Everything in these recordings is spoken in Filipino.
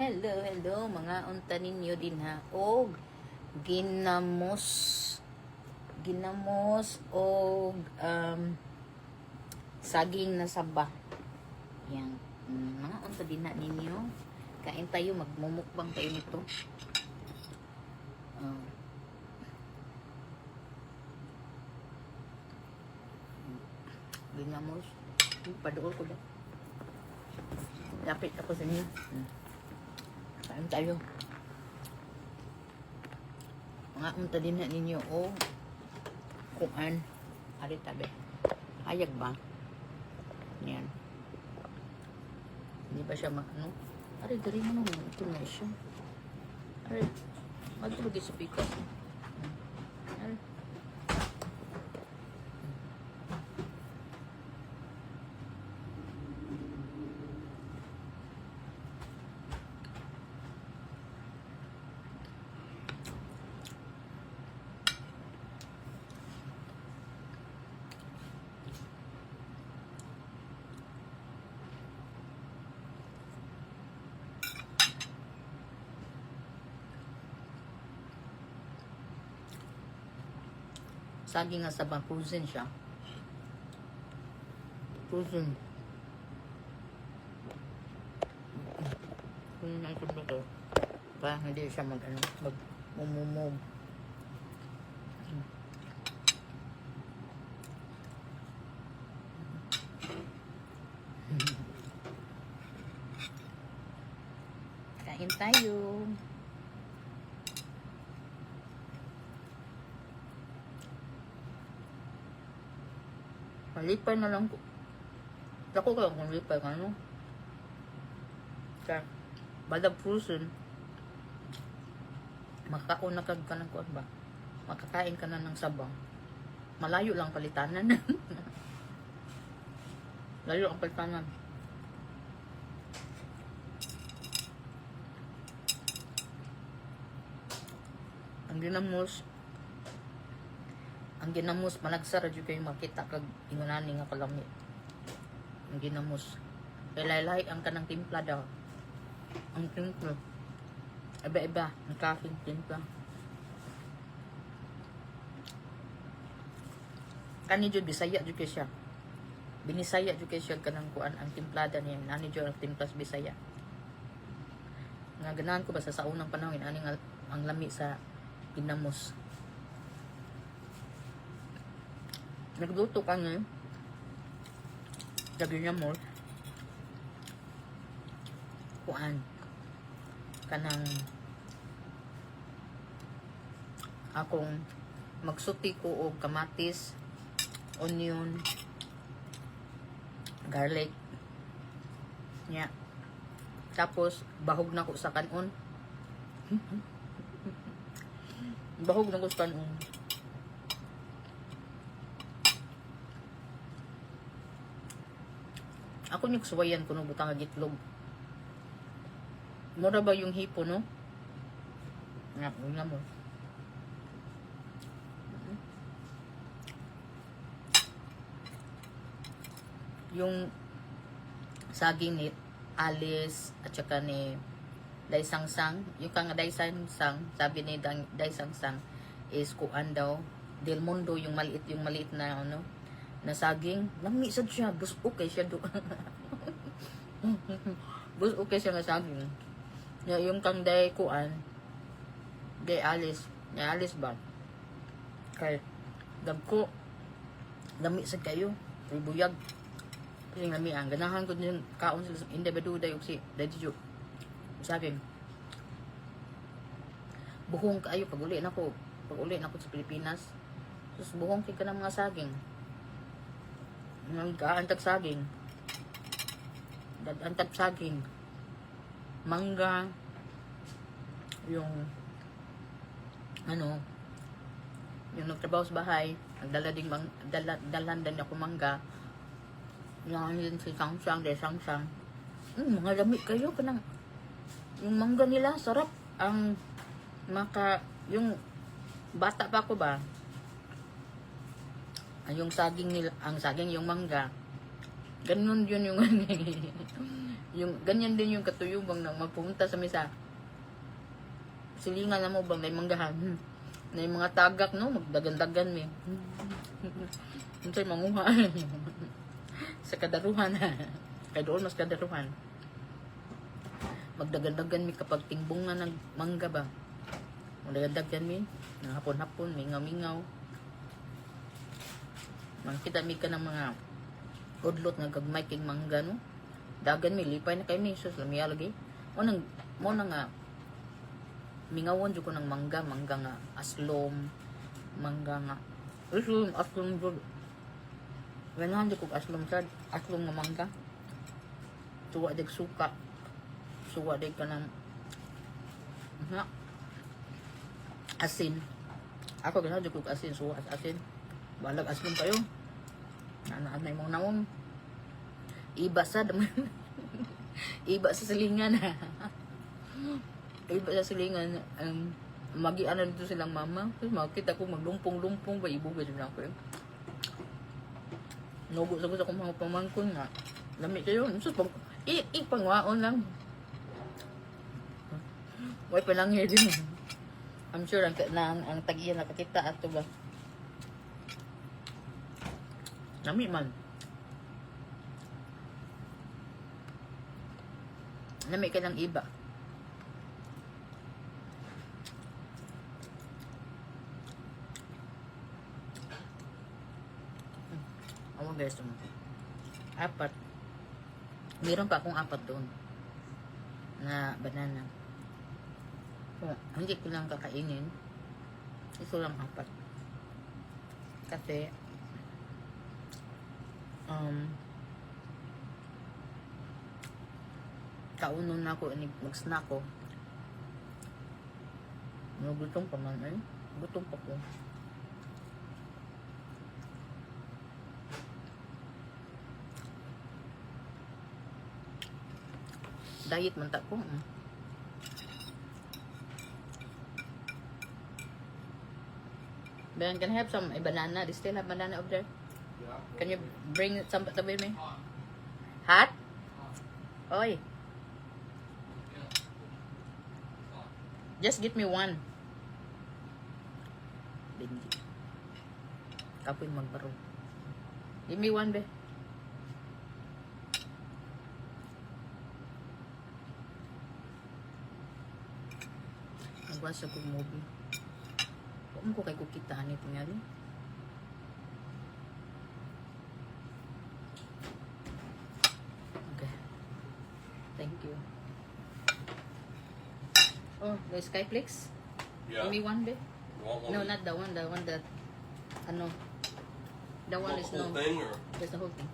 Hello, hello mga unta ninyo din ha. Og ginamos. Ginamos og saging na saba. Yan. Mga unta din na ninyo. Kain tayo, magmumukbang tayo nito. Ginamos. Padool ko daw. Lapit ako sa inyo. Kain tayo. Mga unta din na ninyo o kuan. Ari tabi. Hayag ba? Yan. Hindi ba siya ano? Ari, dari mo naman. Ito na siya. Ari, magtulog sa pikas. Ari. Saging nga sa bang frozen siya. Frozen. Kung naisip na to, para hindi siya mag-mumumog. Kain tayo. Malipay na lang ko. Ako ka kung lipay ka, no? Kaya, badag frozen. Makakaunakag ka ng kuwan ba? Makakain ka na ng sabang. Malayo lang palitanan. Layo ang palitanan. Ang ginamos malagsara jud kay makita kag ingunani nga kalami. Ang ginamos. Kay ang kanang timpla daw. Ang timpla. Iba-iba ang kasing timpla. Kani jud Bisaya jud kay siya. Binisaya jud kay siya kanang kuan ang timplada niya. Nani jud ang timplas Bisaya. Nga ganahan ko ba sa unang panahon ani nga ang lami sa ginamos. Nagluto ka nga sabi niya mo kuan kanang akong magsuti ko og kamatis, onion, garlic nya, tapos bahog na ko sa kanon. Bahog na ko sa kanon. Ako yung suwayan ko nung butang agitlog. Mura ba yung hipo, no? Nga, una mo. Yung saging ni Alice at saka ni Daysangsang. Yung kang Daysangsang, sabi ni Daysangsang is kuan daw. Del Mundo, yung maliit na ano, na saging, namisad siya, bus okay siya do. Bus okay siya nga saging. Yung kang day kuan, day Alice ba? Kay dagko, namisad kayo, buyag. Kasi lami ang ganahan ko din kaon sila, hindi ba do day si daddy jo. Saging. Buhong kayo pag uli na ko sa Pilipinas. Sus buhong kay ka ng mga saging. Nag-aantag saging. Antag saging. Mangga. Yung yung nagtrabaho sa bahay, nagdala ding dalan din ako mangga. Yung si Sangsang, Sangsang. Mga lami kayo kanang yung mangga nila sarap. Ang yung bata pa ako ba? Yung saging nila, ang saging yung mangga. Ganun yun yung Yung ganyan din yung katuyubang na magpunta sa misa. Silingan na mo bang may manggahan. Na yung mga tagak no, magdagan-dagan mi. Unsay manguha. Sa kadaruhan. Kay doon mas kadaruhan. Magdagan-dagan mi kapag tingbungan ng mangga ba. Magdagan-dagan mi. Hapon-hapon, mingaw-mingaw. Makita mi ka ng mga udlot nga gagmay king mangga no. Dagan mi lipay na kay mi sus lamiya lagi. Mo nang nga mingawon jud ko ng mangga nga aslom, mangga nga aslom jud. Ganahan jud ko aslom sad, aslom nga mangga. Suwa dig suka. Suwa dig kanang asin. Ako ganahan jud ko asin, suwa asin. Balag aslom kayo. Naan mo nawong iba sa iba sa silingan. Iba sa silingan. Magi-ano dito silang mama. Tapos makita ko maglumpong-lumpong ba ibugay din ako eh. Nugo sa gusto kong mga pamangkon nga. Lami kayo. Ipangwaon lang. Way palangya din. I'm sure ang tag-iya nakakita ato ba. Lami man. Lami ka ng iba. Ako guys, 4. Meron pa akong 4 doon na banana. So, hindi ko lang kakainin. Ito lang 4. Kasi kaunon na ako mag-snack ko. Gutom pa man eh. Gutom pa ko. Diet man ta ko. Ben, can I have some banana? They still have banana over there? Yeah. Can you bring some to me? Hot? Oy. Just get me 1. Benji. Kapoy magbaro. Give me 1, be. Nagwasa ko movie. Huwag mo ko kay kukitaan ito nga rin. Okay. Thank you. Oh, the Skyflix? Yeah. Give me 1, be. You want one No, of not the one that, ano, the one the is whole no, thing or just the whole thing.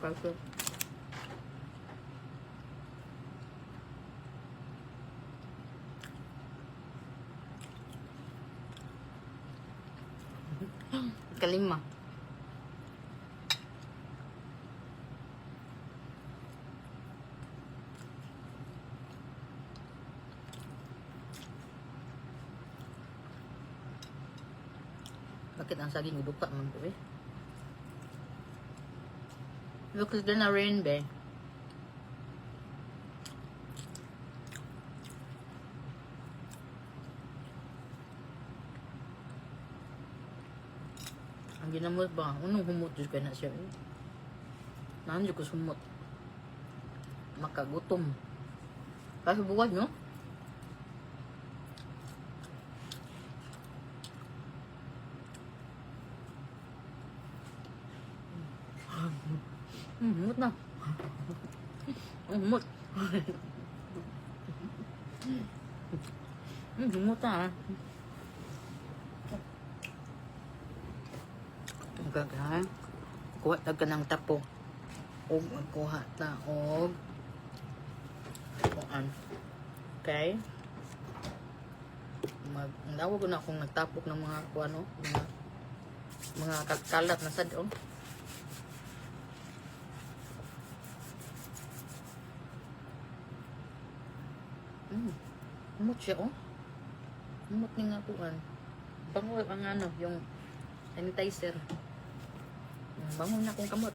Perfect. Kalima. Bakit ang saging uduka man ko eh? Look, it's gonna rain, be. Ang ginamot ba? Unong humot dyan ka na siya eh. Nandiyo ko sumot. Makagutom. Kasi buwan, no? Humot na. Humot. Humot na, ha? Gagahan. Kuha ka ng tapo. Og kuha ta og kuan. Okay? Nawag na akong nagtapok ng mga kuano, mga kalat na sad oh. Umot siya oh. Umot ni nga kuan. Bango ang ano, yung Sanitizer. Bangon na kong kamot.